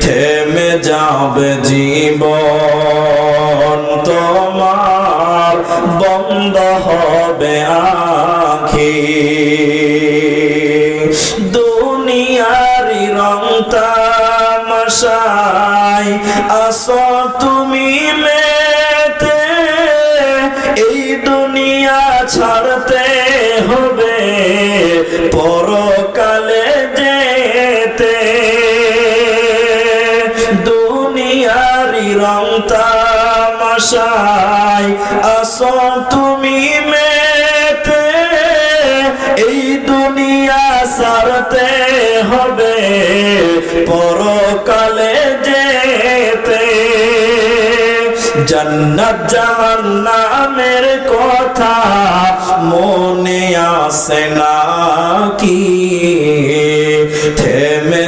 থেমে যাবে জীবন তোমার, বন্ধ হবে আঁখি। দুনিয়ারি রং তামাশায় আসো তুমি মেতে, এই দুনিয়া ছাড়তে হবে পরকালে যেতে। দুনিয়ারি রং তামাশায় আসো তুমি মেতে, এই দুনিয়া ছাড়তে হবে পরকালে যেতে। জান্নাত জাহান্নামের কথা মনে আসে না কি? থেমে